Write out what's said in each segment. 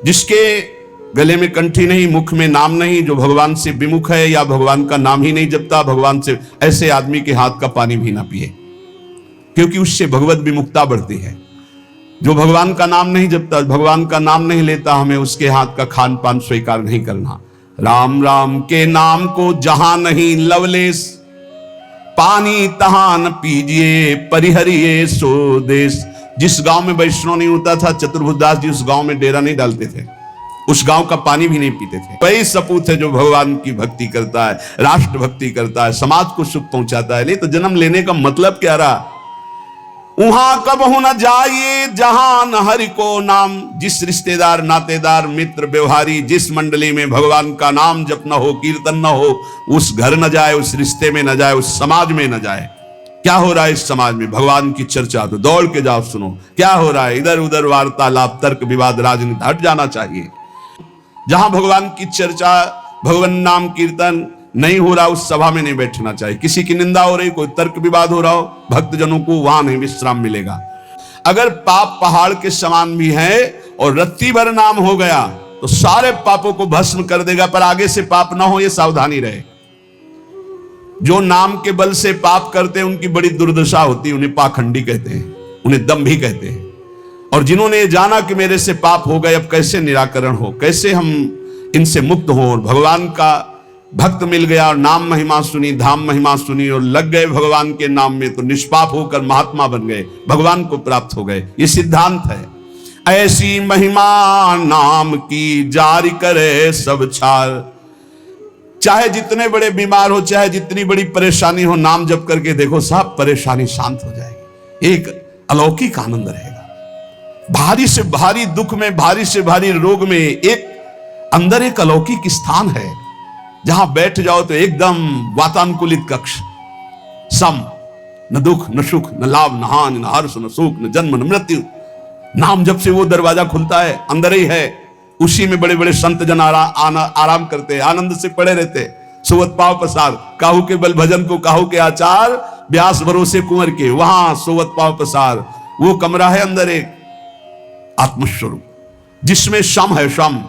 जिसके गले में कंठी नहीं, मुख में नाम नहीं, जो भगवान से विमुख है या भगवान का नाम ही नहीं जपता, भगवान से, ऐसे आदमी के हाथ का पानी भी ना पिए, क्योंकि उससे भगवत विमुखता बढ़ती है। जो भगवान का नाम नहीं जपता, भगवान का नाम नहीं लेता, हमें उसके हाथ का खान पान स्वीकार नहीं करना। राम राम के नाम को जहां नहीं लवलेस, पानी तहां न पीजिए, परिहरिए सो देश। जिस गांव में वैष्णव नहीं होता था, चतुर्भुजदास जी उस गांव में डेरा नहीं डालते थे, उस गांव का पानी भी नहीं पीते थे। वही सपूत है जो भगवान की भक्ति करता है, राष्ट्र भक्ति करता है, समाज को सुख पहुंचाता है। नहीं तो जन्म लेने का मतलब क्या रहा? वहां कबहू न जाइए जहां न हरि को नाम। जिस रिश्तेदार, नातेदार, मित्र, व्यवहारी, जिस मंडली में भगवान का नाम जप न हो, कीर्तन न हो, उस घर न जाए, उस रिश्ते में न जाए, उस समाज में न जाए। क्या हो रहा है इस समाज में? भगवान की चर्चा तो दौड़ के जाओ, सुनो क्या हो रहा है। इधर उधर वार्तालाप, तर्क विवाद, राजनीति, हट जाना चाहिए। जहां भगवान की चर्चा, भगवान नाम कीर्तन नहीं हो रहा, उस सभा में नहीं बैठना चाहिए। किसी की निंदा हो रही, कोई तर्क विवाद हो रहा हो, भक्तजनों को वहां नहीं विश्राम मिलेगा। अगर पाप पहाड़ के समान भी है और रत्ती भर नाम हो गया तो सारे पापों को भस्म कर देगा, पर आगे से पाप ना हो, यह सावधानी रहे। जो नाम के बल से पाप करते हैं उनकी बड़ी दुर्दशा होती है, उन्हें पाखंडी कहते हैं, उन्हें दंभी कहते हैं। और जिन्होंने जाना कि मेरे से पाप हो गए, अब कैसे निराकरण हो, कैसे हम इनसे मुक्त हो, और भगवान का भक्त मिल गया और नाम महिमा सुनी, धाम महिमा सुनी और लग गए भगवान के नाम में, तो निष्पाप होकर महात्मा बन गए, भगवान को प्राप्त हो गए। ये सिद्धांत है। ऐसी महिमा नाम की जारी करे सब छाल। चाहे जितने बड़े बीमार हो, चाहे जितनी बड़ी परेशानी हो, नाम जप करके देखो, सब परेशानी शांत हो जाएगी। एक अलौकिक आनंद रहेगा। भारी से भारी दुख में, भारी से भारी रोग में एक अंदर एक अलौकिक स्थान है, जहां बैठ जाओ तो एकदम वातानुकूलित कक्ष, सम, न दुख न सुख न लाभ न हानि न हर्ष न सुख न जन्म न मृत्यु। नाम जब से वो दरवाजा खुलता है, अंदर ही है। उसी में बड़े बड़े संत जन आराम करते, आनंद से पड़े रहते। सोवत पाव पसार, काहू के बल भजन को काहू के आचार, व्यास भरोसे कुंवर के, वहां सोवत पाव पसार। वो कमरा है अंदर एक आत्मस्वरूप, जिसमें शम है, शम,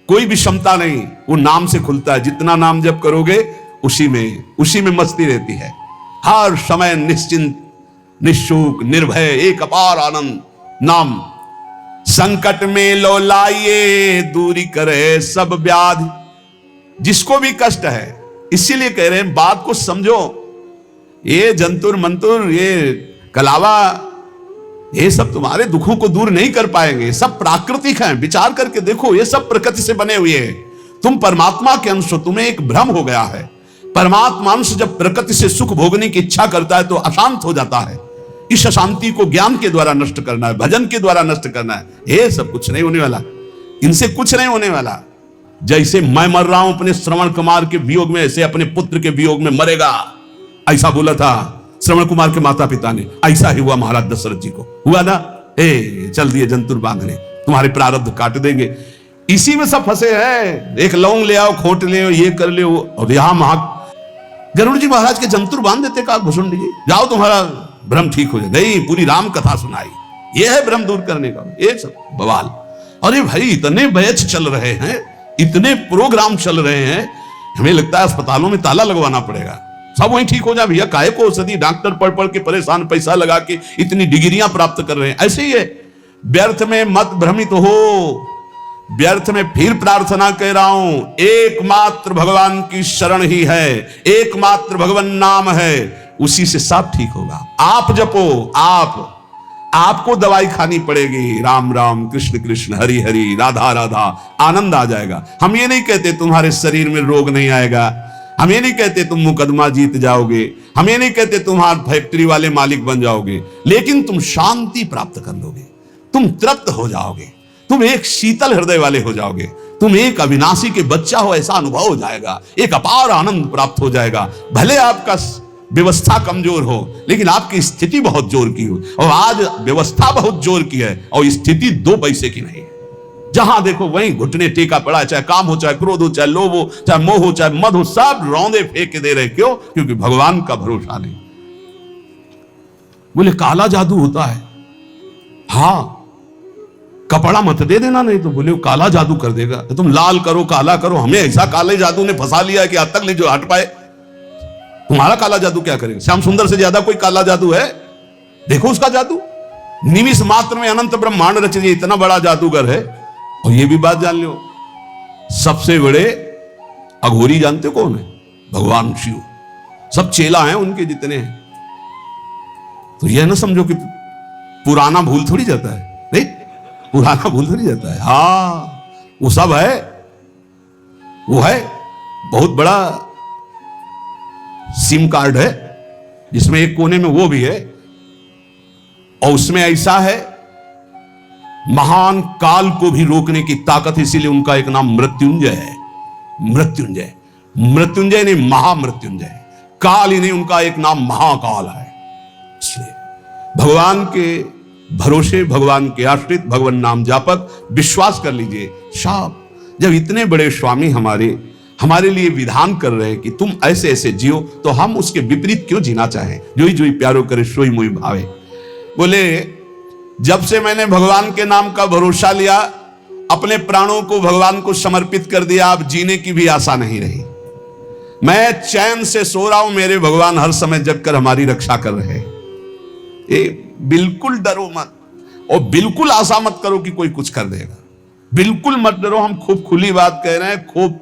कोई भी क्षमता नहीं, वो नाम से खुलता है। जितना नाम जप करोगे उसी में मस्ती रहती है। हर समय निश्चिंत, निशुक, निर्भय, एक अपार आनंद। नाम संकट में लो लाइए, दूरी करे सब व्याधि। जिसको भी कष्ट है, इसीलिए कह रहे हैं बात को समझो। ये जंतुर मंतुर, ये कलावा, ये सब तुम्हारे दुखों को दूर नहीं कर पाएंगे। सब प्राकृतिक हैं, विचार करके देखो, ये सब प्रकृति से बने हुए हैं। तुम परमात्मा के अंश हो, तुम्हें एक भ्रम हो गया है। परमात्मा अंश जब प्रकृति से सुख भोगने की इच्छा करता है तो अशांत हो जाता है। इस अशांति को ज्ञान के द्वारा नष्ट करना है, भजन के द्वारा नष्ट करना है। ये सब कुछ नहीं होने वाला, इनसे कुछ नहीं होने वाला। जैसे मैं मर रहा हूं अपने श्रवण कुमार के वियोग में, ऐसे अपने पुत्र के वियोग में मरेगा। ऐसा बोला था श्रवण कुमार के माता पिता ने, ऐसा ही हुआ महाराज दशरथ जी को, हुआ ना। चल दिए जंतुर बांधने, तुम्हारे प्रारब्ध काट देंगे। इसी में सब फंसे हैं। एक लौंग ले आओ, खोट ले आओ, ये कर ले, और यहां गरुड़ जी महाराज के जंतुर बांध देते का भुसुंडी जी, जाओ तुम्हारा भ्रम ठीक हो जाए। नहीं, पूरी राम कथा सुनाई, ये है भ्रम दूर करने का, ये सब बवाल। अरे भाई, इतने बैच चल रहे हैं, इतने प्रोग्राम चल रहे हैं, हमें लगता है अस्पतालों में ताला लगवाना पड़ेगा, सब वहीं ठीक हो जाए। भैया काहे को औषधि, डॉक्टर पढ़ पढ़ के परेशान, पैसा लगा के इतनी डिग्रियां प्राप्त कर रहे हैं। ऐसे ही है, व्यर्थ में मत भ्रमित हो, व्यर्थ में फिर प्रार्थना कह रहा हूं, एकमात्र भगवान की शरण ही है, एकमात्र भगवान नाम है, उसी से सब ठीक होगा। आप जपो, आपको दवाई खानी पड़ेगी, राम राम कृष्ण कृष्ण हरि हरि राधा राधा, आनंद आ जाएगा। हम ये नहीं कहते तुम्हारे शरीर में रोग नहीं आएगा, हम ये नहीं कहते तुम मुकदमा जीत जाओगे, हम ये नहीं कहते तुम्हारे फैक्ट्री वाले मालिक बन जाओगे, लेकिन तुम शांति प्राप्त कर लोगे, तुम तृप्त हो जाओगे, तुम एक शीतल हृदय वाले हो जाओगे, तुम एक अविनाशी के बच्चा हो ऐसा अनुभव हो जाएगा, एक अपार आनंद प्राप्त हो जाएगा। भले आपका व्यवस्था कमजोर हो, लेकिन आपकी स्थिति बहुत जोर की हो, और आज व्यवस्था बहुत जोर की है और स्थिति 2 पैसे की नहीं है। जहां देखो वहीं घुटने टेका पड़ा है, चाहे काम हो, चाहे क्रोध हो, चाहे लोभ हो, चाहे मोह हो, चाहे मद हो, सब रौंदे फेंक के दे रहे। क्यों? क्योंकि भगवान का भरोसा नहीं। बोले काला जादू होता है, हाँ, कपड़ा मत दे देना, नहीं तो बोले वो काला जादू कर देगा। तो तुम लाल करो काला करो, हमें ऐसा काले जादू ने फंसा लिया है कि आज तक ले जो हट पाए। तुम्हारा काला जादू क्या करेगा? श्याम सुंदर से ज्यादा कोई काला जादू है? देखो उसका जादू, निमिष मात्र में अनंत ब्रह्मांड रच दिए, इतना बड़ा जादूगर है। और ये भी बात जान लो, सबसे बड़े अघोरी जानते कौन है? भगवान शिव। सब चेला हैं उनके जितने हैं। तो यह ना समझो कि पुराना भूल थोड़ी जाता है, नहीं, पुराना भूल थोड़ी जाता है। हाँ, वो सब है, वो है बहुत बड़ा सिम कार्ड है, जिसमें एक कोने में वो भी है, और उसमें ऐसा है महान काल को भी रोकने की ताकत, इसीलिए उनका एक नाम मृत्युंजय है। मृत्युंजय, मृत्युंजय नहीं महामृत्युंजय, काल ही नहीं, उनका एक नाम महाकाल है। इसलिए भगवान के भरोसे, भगवान के आश्रित, भगवान नाम जापक, विश्वास कर लीजिए। साहब, जब इतने बड़े स्वामी हमारे लिए विधान कर रहे हैं कि तुम ऐसे ऐसे जियो, तो हम उसके विपरीत क्यों जीना चाहें? जो ही प्यारो करे सोई मोई भावे। बोले जब से मैंने भगवान के नाम का भरोसा लिया, अपने प्राणों को भगवान को समर्पित कर दिया, अब जीने की भी आशा नहीं रही। मैं चैन से सो रहा हूं, मेरे भगवान हर समय जगकर हमारी रक्षा कर रहे हैं। ये बिल्कुल डरो मत, और बिल्कुल आशा मत करो कि कोई कुछ कर देगा। बिल्कुल मत डरो, हम खूब खुली बात कह रहे हैं, खूब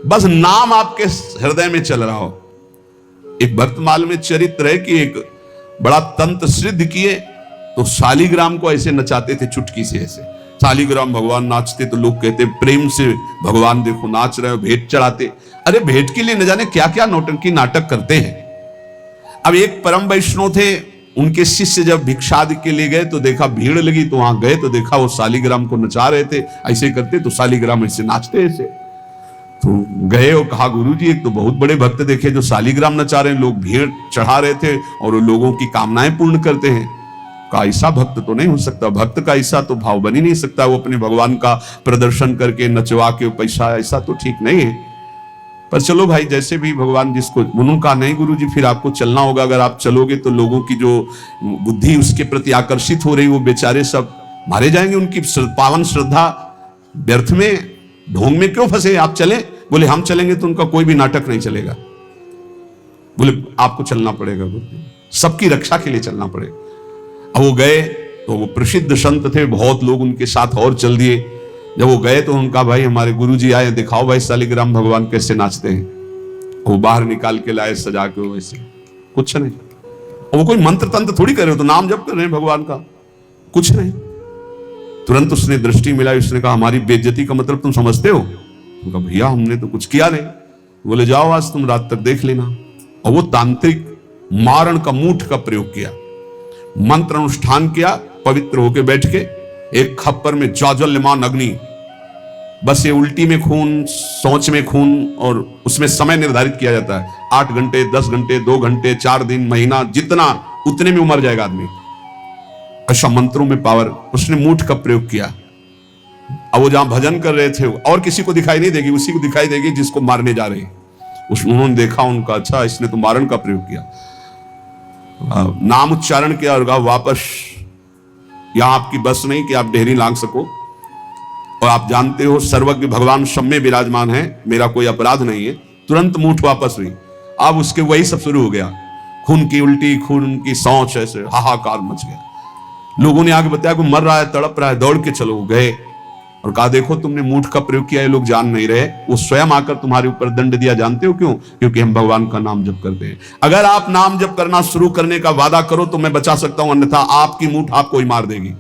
बस नाम आपके हृदय में चल रहा हो। एक भक्तमाल में चरित्र है कि एक बड़ा तंत्र सिद्ध किए, तो शालिग्राम को ऐसे नचाते थे चुटकी से, ऐसे शालिग्राम भगवान नाचते, तो लोग कहते प्रेम से भगवान देखो नाच रहे हो, भेंट चढ़ाते। अरे भेंट के लिए न जाने क्या क्या नौटंकी नाटक करते हैं। अब एक परम वैष्णव थे, उनके शिष्य जब भिक्षा के लिए गए तो देखा भीड़ लगी, तो वहां गए तो देखा वो शालिग्राम को नचा रहे थे, ऐसे करते तो शालिग्राम ऐसे नाचते ऐसे। तो गए और कहा गुरुजी, एक तो बहुत बड़े भक्त देखे जो शालिग्राम नचा रहे हैं, लोग भीड़ चढ़ा रहे थे और वो लोगों की कामनाएं पूर्ण करते हैं। का ऐसा भक्त तो नहीं हो सकता, भक्त का ऐसा तो भाव बन ही नहीं सकता, वो अपने भगवान का प्रदर्शन करके नचवा के पैसा, ऐसा तो ठीक नहीं है। पर चलो भाई, जैसे भी भगवान जिसको, उन्होंने कहा नहीं गुरुजी, फिर आपको चलना होगा, अगर आप चलोगे तो लोगों की जो बुद्धि उसके प्रति आकर्षित हो रही, वो बेचारे सब मारे जाएंगे, उनकी पावन श्रद्धा व्यर्थ में ढोंग में क्यों फंसे, आप चलें। बोले हम चलेंगे तो उनका कोई भी नाटक नहीं चलेगा। बोले आपको चलना पड़ेगा, सबकी रक्षा के लिए चलना पड़ेगा। अब वो गए तो वो प्रसिद्ध संत थे, बहुत लोग उनके साथ और चल दिए। जब वो गए तो उनका भाई हमारे गुरुजी आए, दिखाओ भाई शालिग्राम भगवान कैसे नाचते हैं। वो बाहर निकाल के लाए सजा के, वैसे कुछ नहीं, वो कोई मंत्र तंत्र थोड़ी कर रहे हो, तो नाम जप कर रहे हैं भगवान का, कुछ नहीं। तुरंत उसने दृष्टि मिलाई, उसने कहा हमारी बेइज्जती का मतलब तुम समझते हो? उनका भैया हमने तो कुछ किया नहीं। बोले जाओ आज तुम रात तक देख लेना। और वो तांत्रिक मारण का मूठ का प्रयोग किया, मंत्र अनुष्ठान किया, पवित्र होके बैठ के एक खप्पर में ज्वाज्वल्यमान अग्नि, बस ये उल्टी में खून, सोच में खून, और उसमें समय निर्धारित किया जाता है 8 घंटे 10 घंटे 2 घंटे 4 दिन महीना, जितना उतने में मर जाएगा आदमी। ऐसा मंत्रों में पावर, उसने मूठ का प्रयोग किया। अब वो जहां भजन कर रहे थे और किसी को दिखाई नहीं देगी, उसी को दिखाई देगी जिसको मारने जा रहे हैं। उन्होंने देखा, उनका अच्छा इसने तो मारण का प्रयोग किया, नाम उच्चारण किया और कहा वापस यहां आपकी बस नहीं कि आप डेहरी लांग सको, और आप जानते हो सर्वज्ञ भगवान सब में विराजमान है, मेरा कोई अपराध नहीं है। तुरंत मूठ वापस हुई। अब उसके वही सब शुरू हो गया, खून की उल्टी, खून की सौंच, ऐसे हाहाकार मच गया। लोगों ने आगे बताया कि मर रहा है, तड़प रहा है, दौड़ के चलो। गए और कहा देखो तुमने मूठ का प्रयोग किया, ये लोग जान नहीं रहे, वो स्वयं आकर तुम्हारे ऊपर दंड दिया। जानते हो क्यों? क्योंकि हम भगवान का नाम जप करते हैं। अगर आप नाम जप करना शुरू करने का वादा करो तो मैं बचा सकता हूं, अन्यथा आपकी मूठ आपको ही मार देगी।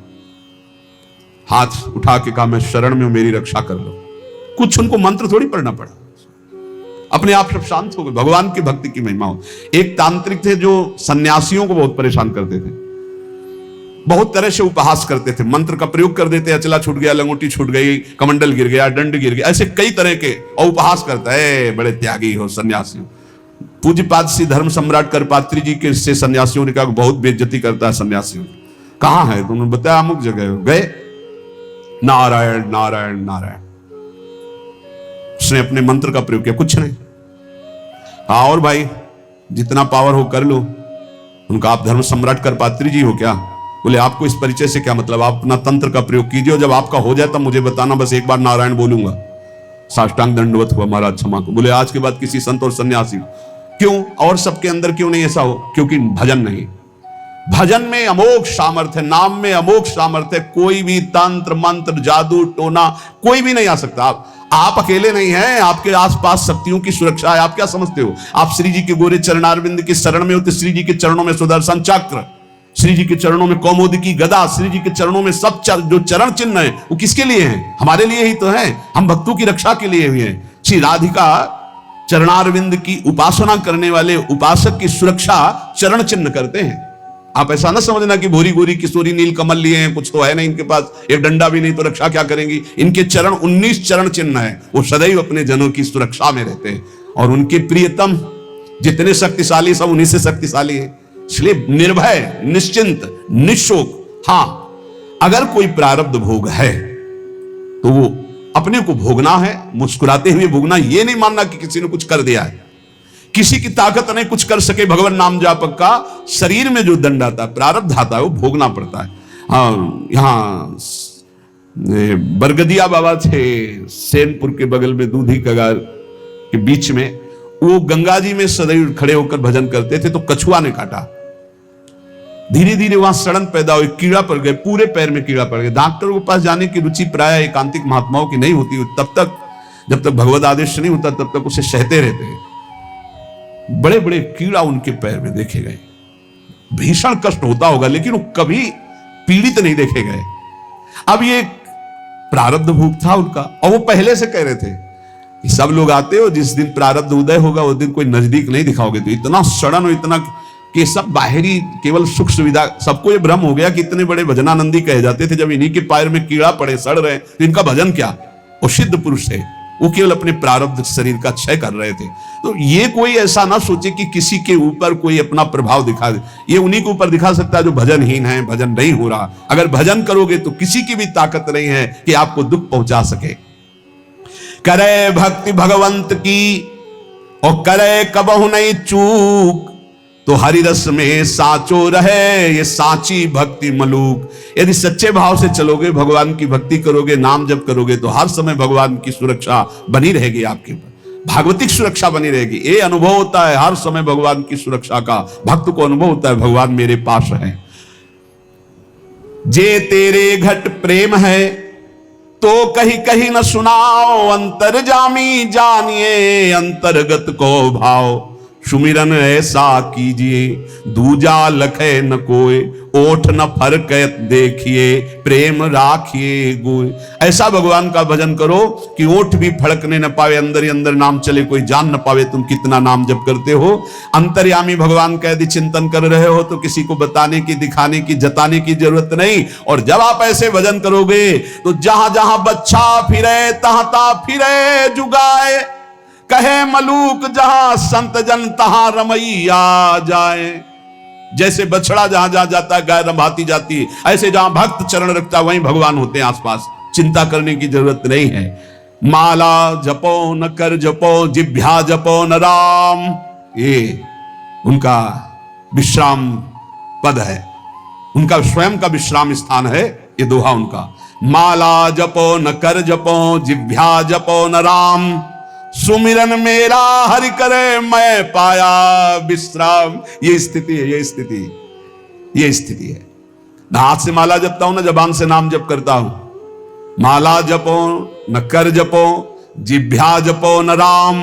हाथ उठा के कहा मैं शरण में हूं, मेरी रक्षा कर लो। कुछ उनको मंत्र थोड़ी पढ़ना पड़ा, अपने आप सब शांत हो गए। भगवान की भक्ति की महिमा हो। एक तांत्रिक थे जो सन्यासियों को बहुत परेशान करते थे, बहुत तरह से उपहास करते थे, मंत्र का प्रयोग कर देते, अचला छूट गया, लंगोटी छूट गई, कमंडल गिर गया, दंड गिर गया, ऐसे कई तरह के, और उपहास करता है बड़े त्यागी हो सन्यासी। पूज्यपाद श्री धर्म सम्राट करपात्री जी के से सन्यासियों ने कहा बहुत बेइज्जती करता है सन्यासियों। कहां है? तो उन्होंने बताया अमुक जगह। गए, नारायण नारायण नारायण, उसने अपने मंत्र का प्रयोग किया, कुछ नहीं। हाँ और भाई जितना पावर हो कर लो। उनका आप धर्म सम्राट करपात्री जी हो क्या? बोले आपको इस परिचय से क्या मतलब, आप अपना तंत्र का प्रयोग कीजिए और जब आपका हो जाए तब मुझे बताना, बस एक बार नारायण बोलूंगा। साष्टांग दंडवत हुआ महाराज क्षमा को। बोले आज के बाद किसी संत और सन्यासी क्यों और सबके अंदर क्यों नहीं ऐसा हो, क्योंकि भजन नहीं। भजन में अमोघ सामर्थ्य, नाम में अमोघ सामर्थ्य, कोई भी तंत्र मंत्र जादू टोना कोई भी नहीं आ सकता। आप अकेले नहीं हैं, आपके आसपास शक्तियों की सुरक्षा है। आप क्या समझते हो, आप श्री जी के गोरे चरणारविंद की शरण में हो तो श्री जी के चरणों में सुदर्शन चक्र, श्री जी के चरणों में कौमुदी की गदा, श्री जी के चरणों में सब जो चरण चिन्ह है वो किसके लिए हैं, हमारे लिए ही तो है। हम भक्तों की रक्षा के लिए हुए हैं। श्री राधिका चरणारविंद की उपासना करने वाले उपासक की सुरक्षा चरण चिन्ह करते हैं। आप ऐसा ना समझना कि भूरी गोरी किशोरी नील कमल लिए हैं, कुछ तो है नहीं इनके पास, एक डंडा भी नहीं तो रक्षा क्या करेंगी। इनके चरण 19 चरण चिन्ह है, वो सदैव अपने जनों की सुरक्षा में रहते हैं। और उनके प्रियतम जितने शक्तिशाली सब उन्हीं से शक्तिशाली है। इसलिए निर्भय, निश्चिंत, निशोक। हां, अगर कोई प्रारब्ध भोग है तो वो अपने को भोगना है, मुस्कुराते हुए भोगना। ये नहीं मानना कि किसी ने कुछ कर दिया है, किसी की ताकत नहीं कुछ कर सके। भगवान नाम जापक का शरीर में जो दंड आता है, प्रारब्ध आता है, वो भोगना पड़ता है। हाँ, यहाँ बरगदिया बाबा थे सेनपुर के बगल में, दूधी कगार के बीच में। वो गंगा जी में सदैव खड़े होकर भजन करते थे, तो कछुआ ने काटा। धीरे धीरे वहां सड़न पैदा हुई, कीड़ा पड़ गए, पूरे पैर में कीड़ा पड़ गया। डॉक्टर के पास जाने की रुचि प्राय एकांतिक महात्माओं की नहीं होती, तब तक जब तक भगवत आदेश नहीं होता तब तक उसे सहते रहते हैं। बड़े बड़े कीड़ा उनके पैर में देखे गए। भीषण कष्ट होता होगा, लेकिन वो कभी पीड़ित नहीं देखे गए। अब ये प्रारब्ध भोग था उनका, और वो पहले से कह रहे थे कि सब लोग आते हो, जिस दिन प्रारब्ध उदय होगा उस दिन कोई नजदीक नहीं दिखाओगे। तो इतना सड़न और इतना कि सब बाहरी केवल सुख सुविधा, सबको ये भ्रम हो गया कि इतने बड़े भजनानंदी कहे जाते थे, जब इन्हीं के पैर में कीड़ा पड़े सड़ रहे तो इनका भजन क्या। वो सिद्ध पुरुष थे, वो केवल अपने प्रारब्ध शरीर का क्षय कर रहे थे। तो ये कोई ऐसा ना सोचे कि किसी के ऊपर कोई अपना प्रभाव दिखा दे। ये उन्हीं के ऊपर दिखा सकता है जो भजनहीन है, भजन नहीं हो रहा। अगर भजन करोगे तो किसी की भी ताकत नहीं है कि आपको दुख पहुंचा सके। करे भक्ति भगवंत की और करे कबहु नहीं चूक, तो हरि रस में साचो रहे ये साची भक्ति मलूक। यदि सच्चे भाव से चलोगे, भगवान की भक्ति करोगे, नाम जप करोगे, तो हर समय भगवान की सुरक्षा बनी रहेगी आपके ऊपर, भागवतिक सुरक्षा बनी रहेगी। ये अनुभव होता है हर समय भगवान की सुरक्षा का, भक्त को अनुभव होता है भगवान मेरे पास है। जे तेरे घट प्रेम है तो कहीं कहीं न सुनाओ, अंतर्जामी जानिए अंतर्गत को भाव। सुमिरन ऐसा कीजिए दूजा लखे न कोय, ओठ न फरक देखिए प्रेम राखिए गोय। ऐसा भगवान का भजन करो कि ओठ भी फड़कने न पावे, अंदर ही अंदर नाम चले, कोई जान न पावे तुम कितना नाम जप करते हो। अंतर्यामी भगवान का यदि चिंतन कर रहे हो तो किसी को बताने की, दिखाने की, जताने की जरूरत नहीं। और जब आप ऐसे भजन करोगे तो जहां जहां बच्चा फिरे तहां तहां फिरे जुगाए, कहे मलूक जहां संत जन तहां रमैया जाए। जैसे बछड़ा जहां जहां जाता है गाय रंभाती जाती है, ऐसे जहां भक्त चरण रखता है वहीं भगवान होते हैं आसपास। चिंता करने की जरूरत नहीं है। माला जपो न कर जपो, जिभ्या जपो न राम, ये उनका विश्राम पद है, उनका स्वयं का विश्राम स्थान है ये दोहा उनका। माला जपो न कर जपो, जिभ्या जपो न राम, सुमिरन मेरा हरि करे मैं पाया विश्राम। ये स्थिति है, ये स्थिति, ये स्थिति है। ना हाथ से माला जपता हूं ना जबान से नाम जप करता हूं। माला जपो न कर जपो, जिभ्या जपो न राम,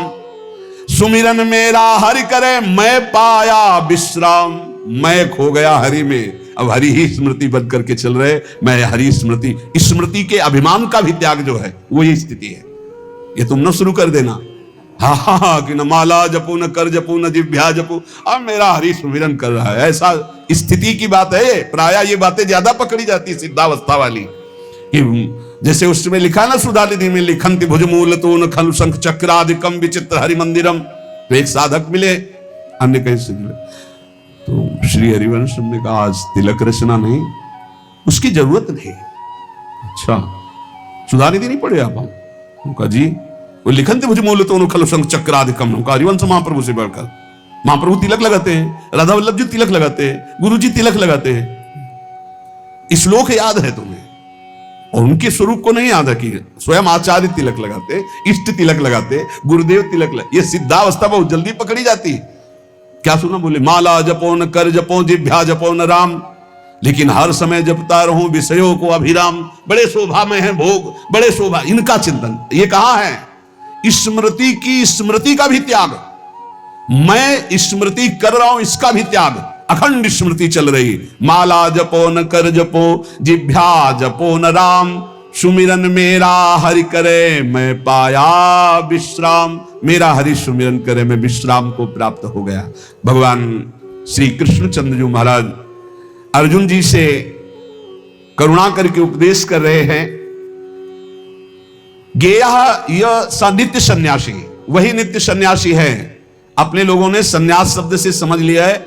सुमिरन मेरा हरि करे मैं पाया विश्राम। मैं खो गया हरि में, अब हरि ही स्मृति बन करके चल रहे, मैं हरि स्मृति। स्मृति के अभिमान का भी त्याग जो है वो ये स्थिति है। ये तुम न शुरू कर देना, हा कि न माला जपू न कर जपू न जिभ्या जपू, अब मेरा हरि सुमिरन कर रहा है। ऐसा स्थिति की बात है। प्राय ये बातें ज्यादा पकड़ी जाती है सिद्धावस्था वाली, कि जैसे उसमें लिखा ना सुधानिधि में, लिखंति भुजमूल तो न खलु शंख चक्रादिकम विचित्र हरि मंदिरम। तो एक साधक मिले, अन्य कैसे मिले, तो श्री हरिवंश ने कहा आज तिलक रचना नहीं, उसकी जरूरत नहीं। अच्छा सुधानिधि नहीं पढ़े आप? उनका जी वो लिखन थे मुझे मूल तो खलु संग चक्राधिकम। उनका हरिवंश महाप्रभु से बढ़कर, महाप्रभु तिलक लगाते हैं, राधा वल्लभ जी तिलक लगाते हैं, गुरु जी तिलक लगाते हैं। श्लोक याद है तुम्हें और उनके स्वरूप को नहीं याद रखी। स्वयं आचार्य तिलक लगाते, इष्ट तिलक लगाते, गुरुदेव तिलक ये सिद्धावस्था बहुत जल्दी पकड़ी जाती है। क्या सुना? बोले माला जपो न कर जपो, जिभ्या जपो न राम, लेकिन हर समय जपता रहूं विषयों को अभिराम। बड़े शोभा में है भोग, बड़े शोभा, इनका चिंतन। ये कहां है? स्मृति की, स्मृति का भी त्याग। मैं स्मृति कर रहा हूं, इसका भी त्याग। अखंड स्मृति चल रही। माला जपो न कर जपो, जिभ्या जपो न राम, सुमिरन मेरा हरि करे मैं पाया विश्राम। मेरा हरि सुमिरन करे मैं विश्राम को प्राप्त हो गया। भगवान श्री कृष्णचंद्र जी महाराज अर्जुन जी से करुणा करके उपदेश कर रहे हैं। गेया यह नित्य सन्यासी, वही नित्य सन्यासी है। अपने लोगों ने सन्यास शब्द से समझ लिया है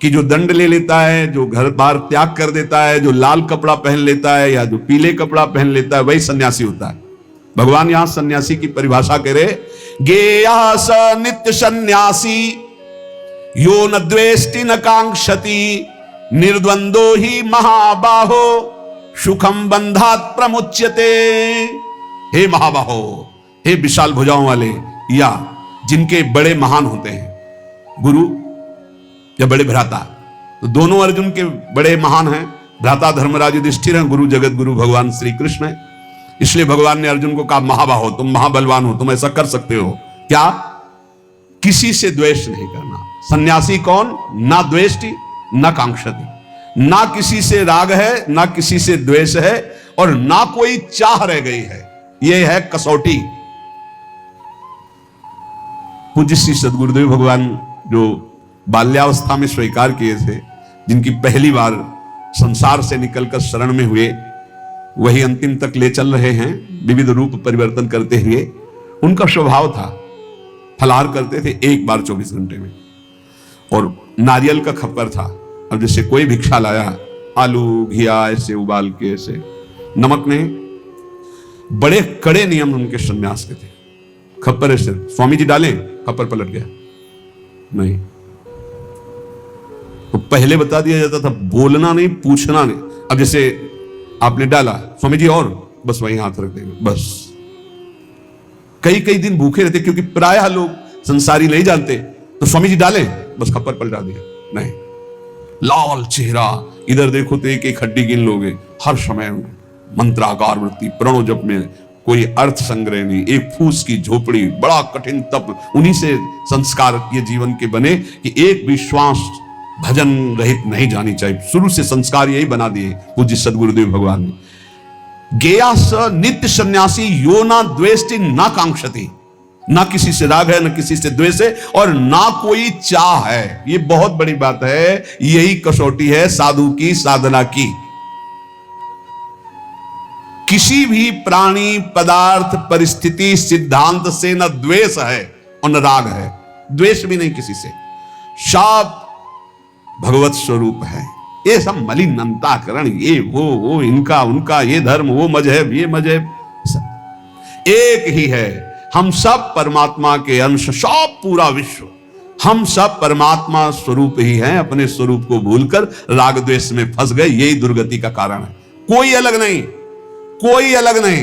कि जो दंड ले लेता है, जो घर बार त्याग कर देता है, जो लाल कपड़ा पहन लेता है या जो पीले कपड़ा पहन लेता है, वही सन्यासी होता है। भगवान यहां सन्यासी की परिभाषा करे, गेया स नित्य सन्यासी यो न द्वेष्टि न कांक्षति, निर्द्वंदो ही महाबाहो सुखम बंधात प्रमुच्यते। हे महाबाहो, हे विशाल भुजाओं वाले, या जिनके बड़े महान होते हैं, गुरु या बड़े भ्राता। तो दोनों अर्जुन के बड़े महान हैं। भ्राता धर्मराज युधिष्ठिर हैं, गुरु जगत गुरु भगवान श्री कृष्ण है। इसलिए भगवान ने अर्जुन को कहा महाबाहो, तुम महाबलवान हो, तुम ऐसा कर सकते हो। क्या? किसी से द्वेष नहीं करना। सन्यासी कौन? ना द्वेष्टि ना कांक्षति, ना किसी से राग है, ना किसी से द्वेष है, और ना कोई चाह रह गई है। यह है कसौटी। पूज्य श्री सद्गुरुदेव भगवान जो बाल्यावस्था में स्वीकार किए थे, जिनकी पहली बार संसार से निकलकर शरण में हुए, वही अंतिम तक ले चल रहे हैं विविध रूप परिवर्तन करते हुए। उनका स्वभाव था, फलाहार करते थे एक बार 24 घंटे में, और नारियल का खप्पर था। अब जैसे कोई भिक्षा लाया, आलू घिया ऐसे उबाल के, ऐसे नमक नहीं। बड़े कड़े नियम उनके सन्यास के थे। खप्पर ऐसे स्वामी जी डालें, खप्पर पलट गया नहीं। तो पहले बता दिया जाता था, बोलना नहीं, पूछना नहीं। अब जैसे आपने डाला, स्वामी जी और, बस वहीं हाथ रख देंगे, बस। कई कई दिन भूखे रहते, क्योंकि प्रायः लोग संसारी नहीं जानते। तो स्वामी जी डालें, बस खप्पर पलटा दिया नहीं। लाल चेहरा, इधर देखो तो एक एक हड्डी गिन लोगे। हर समय मंत्राकार वृत्ति, प्रणव जप में कोई अर्थ संग्रह नहीं, एक फूस की झोपड़ी, बड़ा कठिन तप। उन्हीं से संस्कार ये जीवन के बने कि एक भी श्वास भजन रहित नहीं जानी चाहिए। शुरू से संस्कार यही बना दिए पूज्य सद्गुरुदेव भगवान ने। गेया स नित्य सन्यासी यो ना द्वेष्टि ना कांक्षति, ना किसी से राग है, ना किसी से द्वेष है, और ना कोई चाह है। ये बहुत बड़ी बात है। यही कसौटी है साधु की, साधना की। किसी भी प्राणी, पदार्थ, परिस्थिति, सिद्धांत से न द्वेष है और न राग है। द्वेष भी नहीं किसी से। सब भगवत स्वरूप है। ये सब मलिन अंतःकरण, ये वो इनका उनका, ये धर्म वो मजहब ये मजहब, एक ही है। हम सब परमात्मा के अंश, सब पूरा विश्व, हम सब परमात्मा स्वरूप ही हैं। अपने स्वरूप को भूलकर राग द्वेष में फंस गए, यही दुर्गति का कारण है। कोई अलग नहीं, कोई अलग नहीं,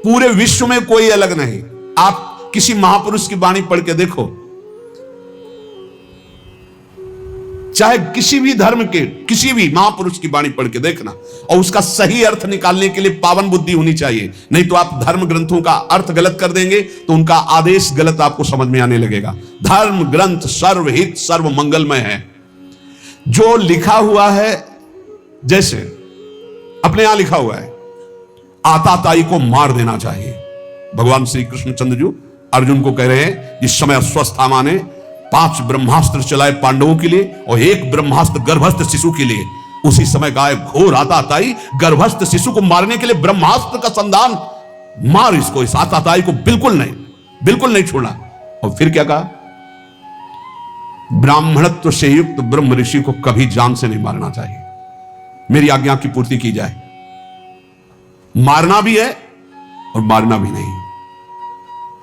पूरे विश्व में कोई अलग नहीं। आप किसी महापुरुष की वाणी पढ़ के देखो, चाहे किसी भी धर्म के किसी भी महापुरुष की वाणी पढ़ के देखना, और उसका सही अर्थ निकालने के लिए पावन बुद्धि होनी चाहिए। नहीं तो आप धर्म ग्रंथों का अर्थ गलत कर देंगे तो उनका आदेश गलत आपको समझ में आने लगेगा। धर्म ग्रंथ सर्वहित सर्व मंगलमय है। जो लिखा हुआ है, जैसे अपने यहां लिखा हुआ है, आताताई को मार देना चाहिए। भगवान श्री कृष्णचंद्र जी अर्जुन को कह रहे हैं, जिस समय अस्वस्थामा ने 5 ब्रह्मास्त्र चलाए पांडवों के लिए और 1 ब्रह्मास्त्र गर्भस्थ शिशु के लिए, उसी समय कहा घोर आताताई गर्भस्थ शिशु को मारने के लिए ब्रह्मास्त्र का संधान, मार इसको, इस आताताई को बिल्कुल नहीं छोड़ना। और फिर क्या कहा? ब्राह्मणत्व से युक्त ब्रह्म ऋषि को कभी जान से नहीं मारना चाहिए। मेरी आज्ञा की पूर्ति की जाए। मारना भी है और मारना भी नहीं।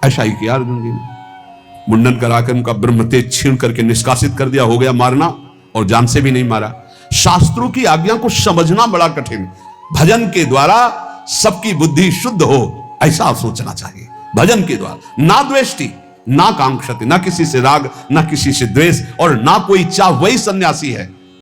ऐसा ही किया अर्जुन जी ने। मुंडन कराकर उनका ब्रह्म तेज छीन करके निष्कासित कर दिया, हो गया मारना, और जान से भी नहीं मारा। शास्त्रों की आज्ञा को समझना बड़ा कठिन। भजन के द्वारा सबकी बुद्धि शुद्ध हो, ऐसा सोचना चाहिए। भजन के द्वारा ना द्वेष्टि ना कांक्षति, ना किसी से राग ना किसी से द्वेष और ना कोई इच्छा, वही सन्यासी है।